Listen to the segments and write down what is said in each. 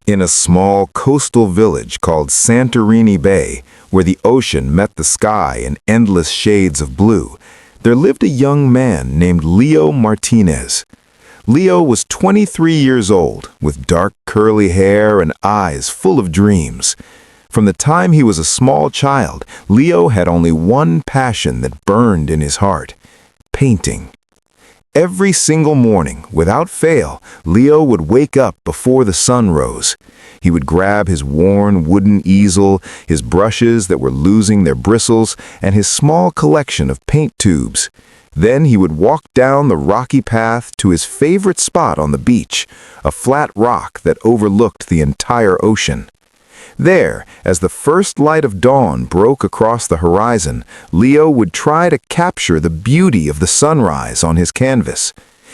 In a small coastal village called Santorini Bay, where the ocean met the sky in endless shades of blue, there lived a young man named Leo Martinez. Leo was 23 years old, with dark curly hair and eyes full of dreams. From the time he was a small child, Leo had only one passion that burned in his heart: painting. Every single morning, without fail, Leo would wake up before the sun rose. He would grab his worn wooden easel, his brushes that were losing their bristles, and his small collection of paint tubes. Then he would walk down the rocky path to his favorite spot on the beach, a flat rock that overlooked the entire ocean. There, as the first light of dawn broke across the horizon, Leo would try to capture the beauty of the sunrise on his canvas.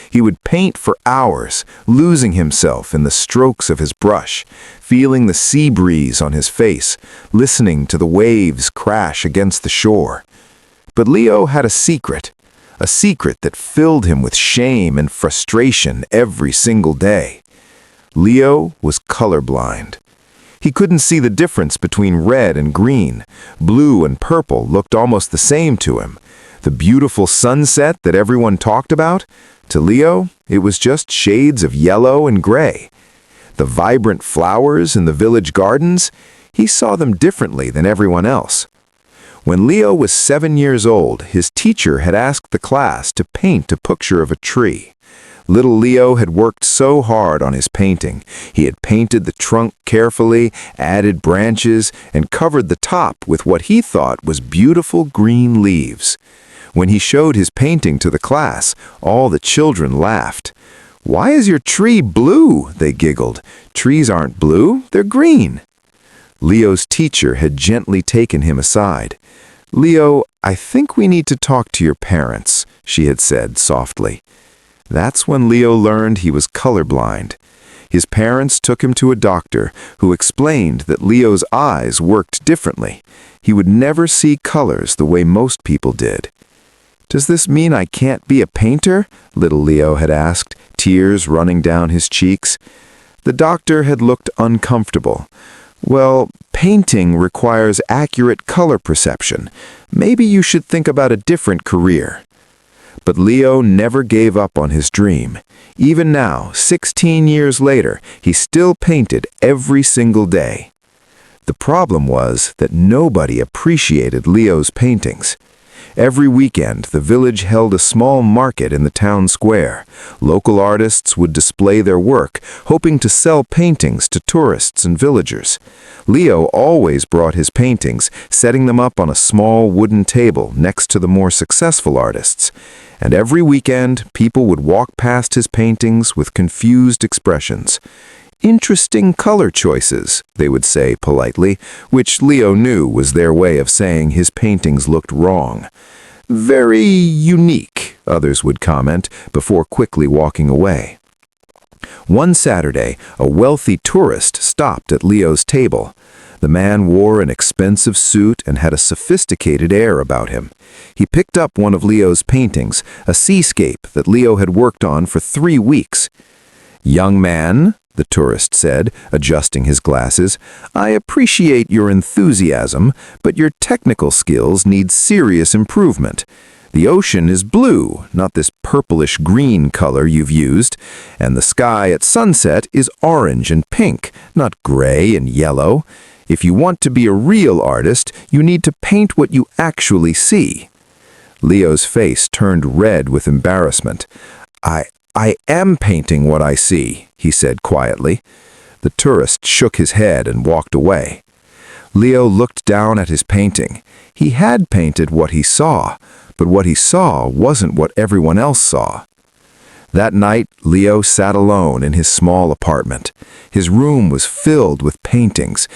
He would paint for hours, losing himself in the strokes of his brush, feeling the sea breeze on his face, listening to the waves crash against the shore. But Leo had a secret that filled him with shame and frustration every single day. Leo was colorblind. He couldn't see the difference between red and green. Blue and purple looked almost the same to him. The beautiful sunset that everyone talked about? To Leo, it was just shades of yellow and gray. The vibrant flowers in the village gardens? He saw them differently than everyone else. When Leo was 7 years old, his teacher had asked the class to paint a picture of a tree. Little Leo had worked so hard on his painting. He had painted the trunk carefully, added branches, and covered the top with what he thought was beautiful green leaves. When he showed his painting to the class, all the children laughed. "Why is your tree blue?" they giggled. "Trees aren't blue, they're green." Leo's teacher had gently taken him aside. "Leo, I think we need to talk to your parents," she had said softly. That's when Leo learned he was colorblind. His parents took him to a doctor who explained that Leo's eyes worked differently. He would never see colors the way most people did. "Does this mean I can't be a painter?" little Leo had asked, tears running down his cheeks. The doctor had looked uncomfortable. "Well, painting requires accurate color perception. Maybe you should think about a different career." But Leo never gave up on his dream. Even now, 16 years later, he still painted every single day. The problem was that nobody appreciated Leo's paintings. Every weekend, the village held a small market in the town square. Local artists would display their work, hoping to sell paintings to tourists and villagers. Leo always brought his paintings, setting them up on a small wooden table next to the more successful artists. And every weekend, people would walk past his paintings with confused expressions. "Interesting color choices," they would say politely, which Leo knew was their way of saying his paintings looked wrong. "Very unique," others would comment, before quickly walking away. One Saturday, a wealthy tourist stopped at Leo's table. The man wore an expensive suit and had a sophisticated air about him. He picked up one of Leo's paintings, a seascape that Leo had worked on for 3 weeks. "Young man," the tourist said, adjusting his glasses, "I appreciate your enthusiasm, but your technical skills need serious improvement. The ocean is blue, not this purplish-green color you've used, and the sky at sunset is orange and pink, not gray and yellow. If you want to be a real artist, you need to paint what you actually see." Leo's face turned red with embarrassment. I am painting what I see," he said quietly. The tourist shook his head and walked away. Leo looked down at his painting. He had painted what he saw, but what he saw wasn't what everyone else saw. That night, Leo sat alone in his small apartment. His room was filled with paintings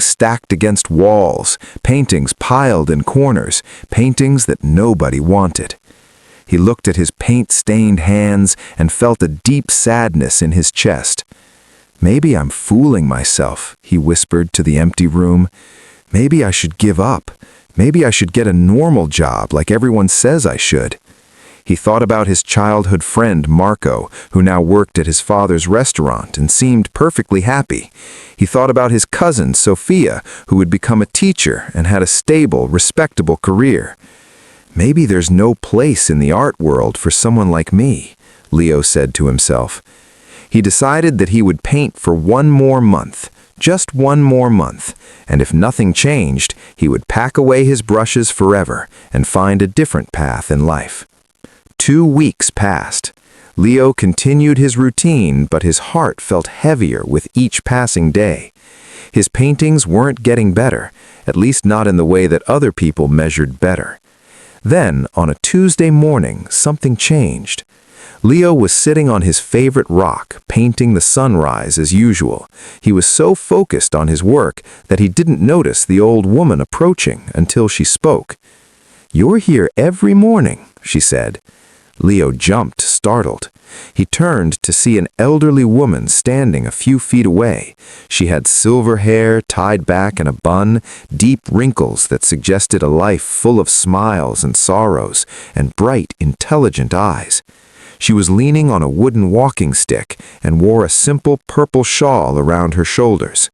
stacked against walls, paintings piled in corners, paintings that nobody wanted. He looked at his paint-stained hands and felt a deep sadness in his chest. "Maybe I'm fooling myself," he whispered to the empty room. "Maybe I should give up. Maybe I should get a normal job like everyone says I should." He thought about his childhood friend Marco, who now worked at his father's restaurant and seemed perfectly happy. He thought about his cousin Sophia, who would become a teacher and had a stable, respectable career. "Maybe there's no place in the art world for someone like me," Leo said to himself. He decided that he would paint for one more month, just one more month, and if nothing changed, he would pack away his brushes forever and find a different path in life. 2 weeks passed. Leo continued his routine, but his heart felt heavier with each passing day. His paintings weren't getting better, at least not in the way that other people measured better. Then, on a Tuesday morning, something changed. Leo was sitting on his favorite rock, painting the sunrise as usual. He was so focused on his work that he didn't notice the old woman approaching until she spoke. "You're here every morning," she said. Leo jumped, startled. He turned to see an elderly woman standing a few feet away. She had silver hair tied back in a bun, deep wrinkles that suggested a life full of smiles and sorrows, and bright, intelligent eyes. She was leaning on a wooden walking stick and wore a simple purple shawl around her shoulders.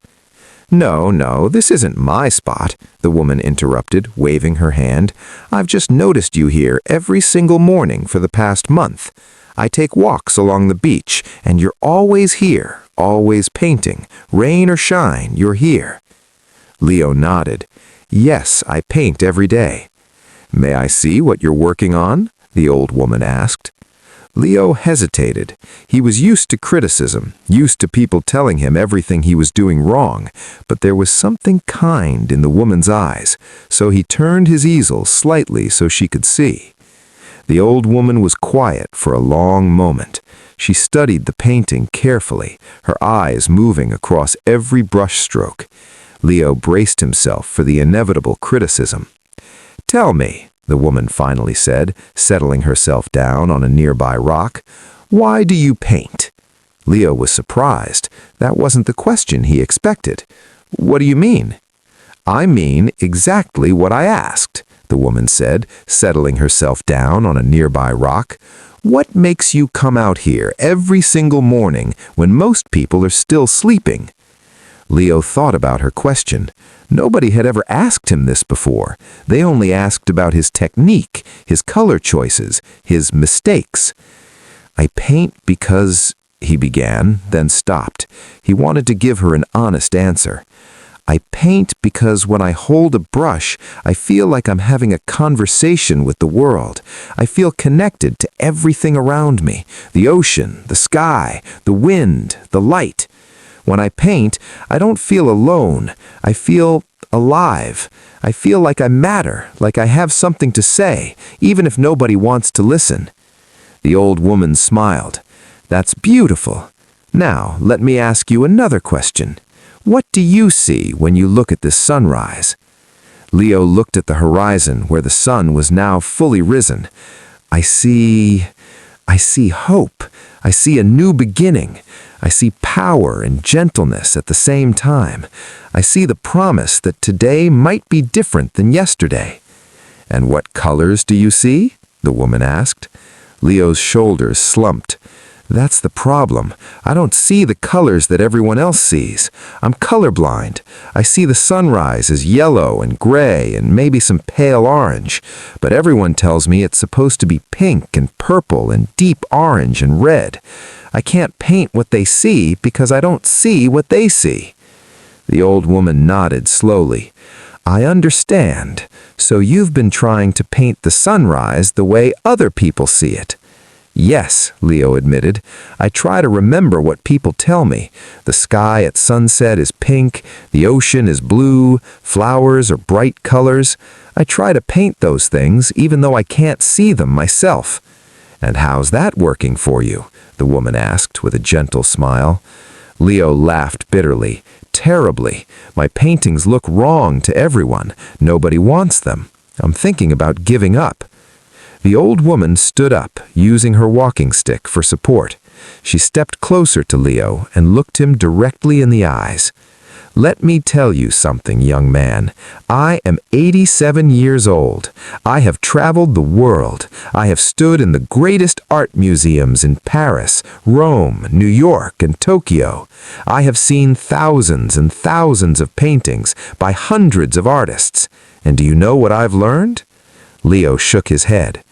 No, this isn't my spot," the woman interrupted, waving her hand. "I've just noticed you here every single morning for the past month. I take walks along the beach, and you're always here, always painting. Rain or shine, you're here." Leo nodded. "Yes, I paint every day." "May I see what you're working on?" the old woman asked. Leo hesitated. He was used to criticism, used to people telling him everything he was doing wrong, but there was something kind in the woman's eyes, so he turned his easel slightly so she could see. The old woman was quiet for a long moment. She studied the painting carefully, her eyes moving across every brushstroke. Leo braced himself for the inevitable criticism. "Tell me," the woman finally said, settling herself down on a nearby rock, "why do you paint?" Leo was surprised. That wasn't the question he expected. "What do you mean?" "I mean exactly what I asked," the woman said, settling herself down on a nearby rock. "What makes you come out here every single morning when most people are still sleeping?" Leo thought about her question. Nobody had ever asked him this before. They only asked about his technique, his color choices, his mistakes. "I paint because," he began, then stopped. He wanted to give her an honest answer. "I paint because when I hold a brush, I feel like I'm having a conversation with the world. I feel connected to everything around me, the ocean, the sky, the wind, the light. When I paint, I don't feel alone. I feel alive. I feel like I matter, like I have something to say, even if nobody wants to listen." The old woman smiled. "That's beautiful. Now, let me ask you another question. What do you see when you look at this sunrise?" Leo looked at the horizon where the sun was now fully risen. I see hope. I see a new beginning. I see power and gentleness at the same time. I see the promise that today might be different than yesterday." "And what colors do you see?" the woman asked. Leo's shoulders slumped. "That's the problem. I don't see the colors that everyone else sees. I'm colorblind. I see the sunrise as yellow and gray and maybe some pale orange, but everyone tells me it's supposed to be pink and purple and deep orange and red. I can't paint what they see because I don't see what they see." The old woman nodded slowly. "I understand. So you've been trying to paint the sunrise the way other people see it." "Yes," Leo admitted. "I try to remember what people tell me. The sky at sunset is pink, the ocean is blue, flowers are bright colors. I try to paint those things even though I can't see them myself." "And how's that working for you?" the woman asked with a gentle smile. Leo laughed bitterly. "Terribly. My paintings look wrong to everyone. Nobody wants them. I'm thinking about giving up." The old woman stood up, using her walking stick for support. She stepped closer to Leo and looked him directly in the eyes. Let me tell you something, young man. I am 87 years old. I have traveled the world. I have stood in the greatest art museums in Paris, Rome, New York, and Tokyo. I have seen thousands and thousands of paintings by hundreds of artists. And do you know what I've learned? Leo shook his head.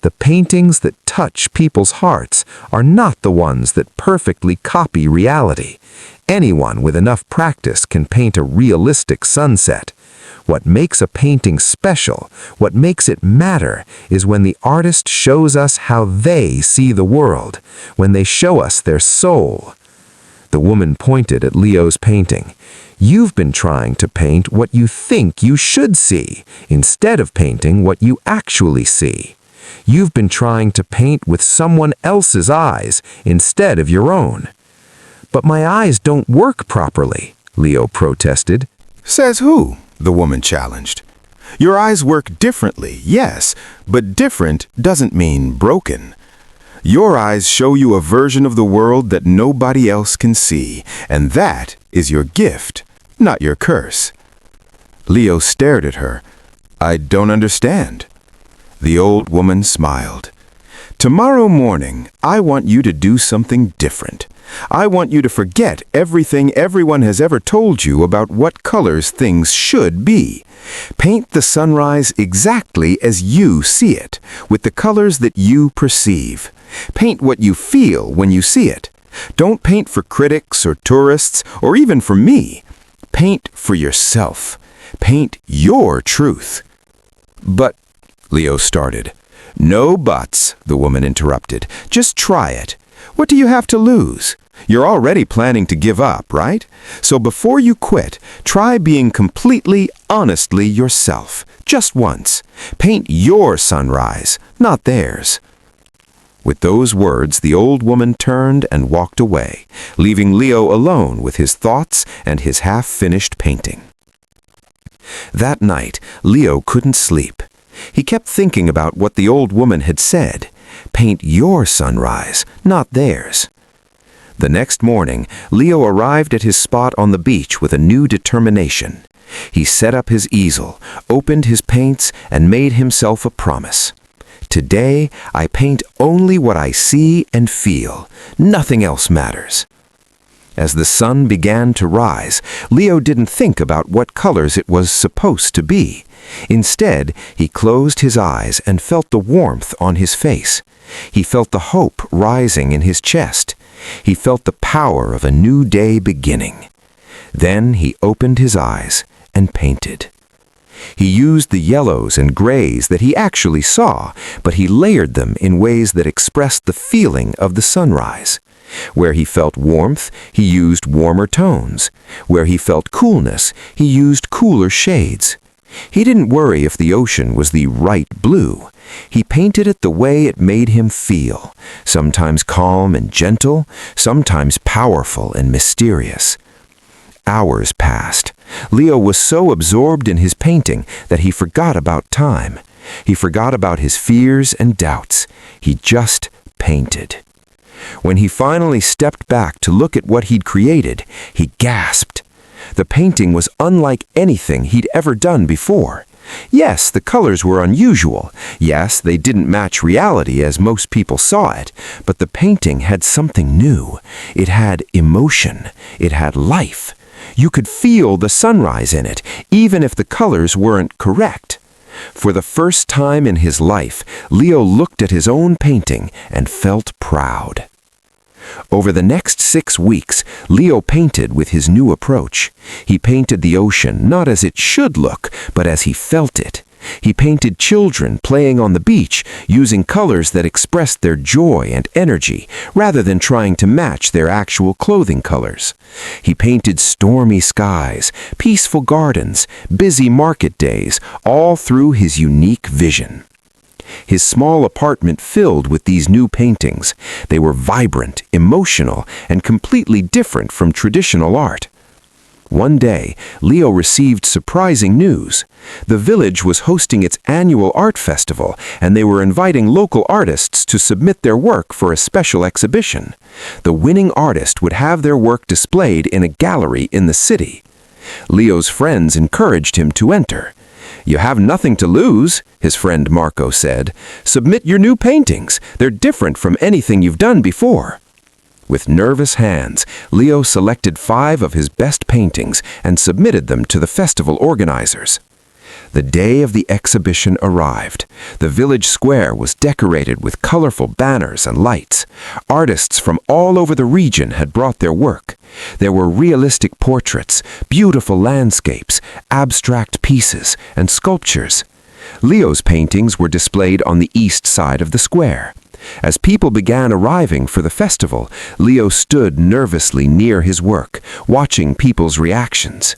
The paintings that touch people's hearts are not the ones that perfectly copy reality. Anyone with enough practice can paint a realistic sunset. What makes a painting special, what makes it matter, is when the artist shows us how they see the world, when they show us their soul. The woman pointed at Leo's painting. You've been trying to paint what you think you should see, instead of painting what you actually see. You've been trying to paint with someone else's eyes instead of your own. But my eyes don't work properly, Leo protested. Says who? The woman challenged. Your eyes work differently, yes, but different doesn't mean broken. Your eyes show you a version of the world that nobody else can see, and that is your gift, not your curse. Leo stared at her. I don't understand. The old woman smiled. Tomorrow morning, I want you to do something different. I want you to forget everything everyone has ever told you about what colors things should be. Paint the sunrise exactly as you see it, with the colors that you perceive. Paint what you feel when you see it. Don't paint for critics or tourists or even for me. Paint for yourself. Paint your truth. But, Leo started. No buts, the woman interrupted. Just try it. What do you have to lose? You're already planning to give up, right? So before you quit, try being completely, honestly yourself. Just once. Paint your sunrise, not theirs. With those words, the old woman turned and walked away, leaving Leo alone with his thoughts and his half-finished painting. That night, Leo couldn't sleep. He kept thinking about what the old woman had said. Paint your sunrise, not theirs. The next morning, Leo arrived at his spot on the beach with a new determination. He set up his easel, opened his paints, and made himself a promise. Today, I paint only what I see and feel. Nothing else matters. As the sun began to rise, Leo didn't think about what colors it was supposed to be. Instead, he closed his eyes and felt the warmth on his face. He felt the hope rising in his chest. He felt the power of a new day beginning. Then he opened his eyes and painted. He used the yellows and grays that he actually saw, but he layered them in ways that expressed the feeling of the sunrise. Where he felt warmth, he used warmer tones. Where he felt coolness, he used cooler shades. He didn't worry if the ocean was the right blue. He painted it the way it made him feel, sometimes calm and gentle, sometimes powerful and mysterious. Hours passed. Leo was so absorbed in his painting that he forgot about time. He forgot about his fears and doubts. He just painted. When he finally stepped back to look at what he'd created, he gasped. The painting was unlike anything he'd ever done before. Yes, the colors were unusual. Yes, they didn't match reality as most people saw it. But the painting had something new. It had emotion. It had life. You could feel the sunrise in it, even if the colors weren't correct. For the first time in his life, Leo looked at his own painting and felt proud. Over the next 6 weeks, Leo painted with his new approach. He painted the ocean not as it should look, but as he felt it. He painted children playing on the beach using colors that expressed their joy and energy, rather than trying to match their actual clothing colors. He painted stormy skies, peaceful gardens, busy market days, all through his unique vision. His small apartment filled with these new paintings. They were vibrant, emotional, and completely different from traditional art. One day, Leo received surprising news. The village was hosting its annual art festival, and they were inviting local artists to submit their work for a special exhibition. The winning artist would have their work displayed in a gallery in the city. Leo's friends encouraged him to enter. "You have nothing to lose," his friend Marco said. "Submit your new paintings. They're different from anything you've done before." With nervous hands, Leo selected 5 of his best paintings and submitted them to the festival organizers. The day of the exhibition arrived. The village square was decorated with colorful banners and lights. Artists from all over the region had brought their work. There were realistic portraits, beautiful landscapes, abstract pieces, and sculptures. Leo's paintings were displayed on the east side of the square. As people began arriving for the festival, Leo stood nervously near his work, watching people's reactions.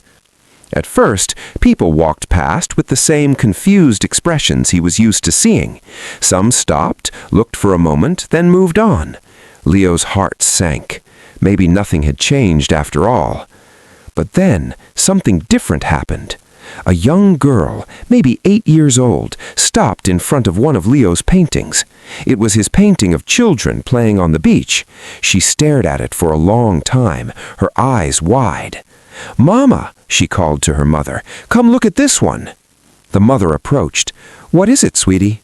At first, people walked past with the same confused expressions he was used to seeing. Some stopped, looked for a moment, then moved on. Leo's heart sank. Maybe nothing had changed after all. But then, something different happened. A young girl, maybe 8 years old, stopped in front of one of Leo's paintings. It was his painting of children playing on the beach. She stared at it for a long time, her eyes wide. "Mama," she called to her mother, "come look at this one." The mother approached. "What is it, sweetie?"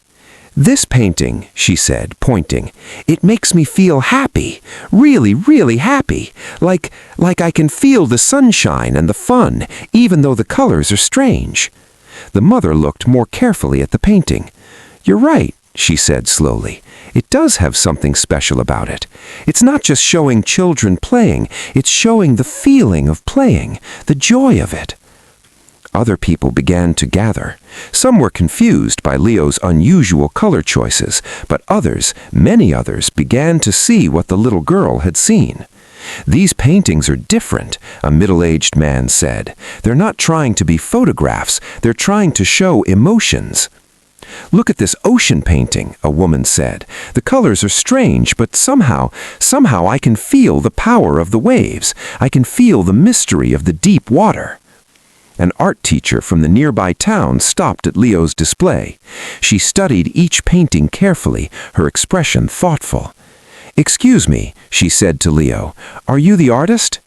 "This painting," she said, pointing. "It makes me feel happy, really, really happy, like I can feel the sunshine and the fun, even though the colors are strange." The mother looked more carefully at the painting. "You're right," she said slowly. "It does have something special about it. It's not just showing children playing, it's showing the feeling of playing, the joy of it." Other people began to gather. Some were confused by Leo's unusual color choices, but others, many others, began to see what the little girl had seen. "These paintings are different," a middle-aged man said. "They're not trying to be photographs, they're trying to show emotions." "Look at this ocean painting," a woman said. "The colors are strange, but somehow I can feel the power of the waves. I can feel the mystery of the deep water." An art teacher from the nearby town stopped at Leo's display. She studied each painting carefully, her expression thoughtful. "Excuse me," she said to Leo, "are you the artist?"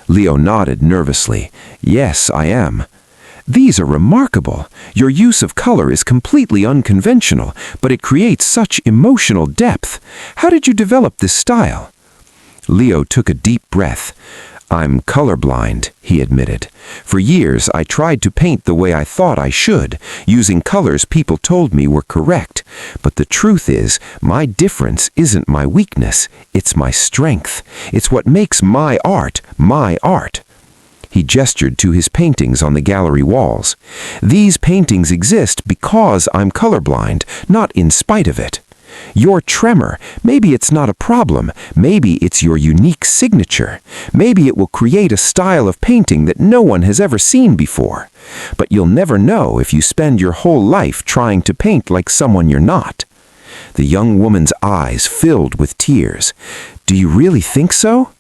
Leo nodded nervously. "Yes, I am." "These are remarkable. Your use of color is completely unconventional, but it creates such emotional depth. How did you develop this style?" Leo took a deep breath. "I'm colorblind," he admitted. "For years, I tried to paint the way I thought I should, using colors people told me were correct. But the truth is, my difference isn't my weakness, it's my strength. It's what makes my art my art." He gestured to his paintings on the gallery walls. "These paintings exist because I'm colorblind, not in spite of it. Your tremor, maybe it's not a problem, maybe it's your unique signature. Maybe it will create a style of painting that no one has ever seen before. But you'll never know if you spend your whole life trying to paint like someone you're not." The young woman's eyes filled with tears. "Do you really think so?"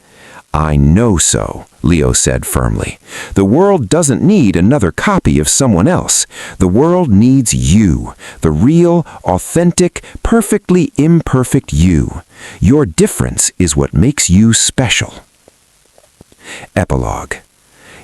"I know so," Leo said firmly. "The world doesn't need another copy of someone else. The world needs you, the real, authentic, perfectly imperfect you. Your difference is what makes you special." Epilogue.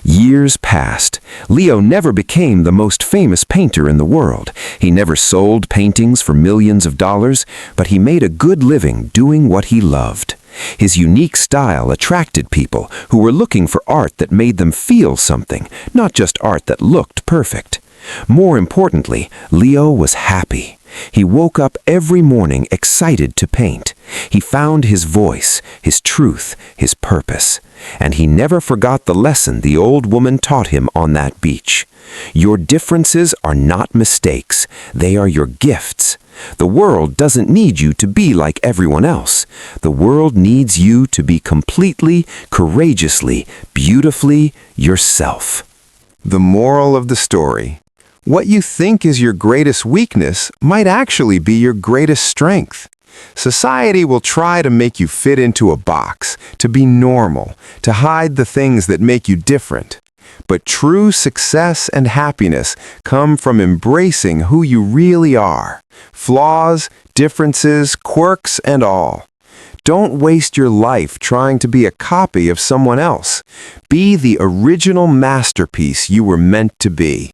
Years passed. Leo never became the most famous painter in the world. He never sold paintings for millions of dollars, but he made a good living doing what he loved. His unique style attracted people who were looking for art that made them feel something, not just art that looked perfect. More importantly, Leo was happy. He woke up every morning excited to paint. He found his voice, his truth, his purpose. And he never forgot the lesson the old woman taught him on that beach. Your differences are not mistakes. They are your gifts. The world doesn't need you to be like everyone else. The world needs you to be completely, courageously, beautifully yourself. The moral of the story: what you think is your greatest weakness might actually be your greatest strength. Society will try to make you fit into a box, to be normal, to hide the things that make you different. But true success and happiness come from embracing who you really are, flaws, differences, quirks, and all. Don't waste your life trying to be a copy of someone else. Be the original masterpiece you were meant to be.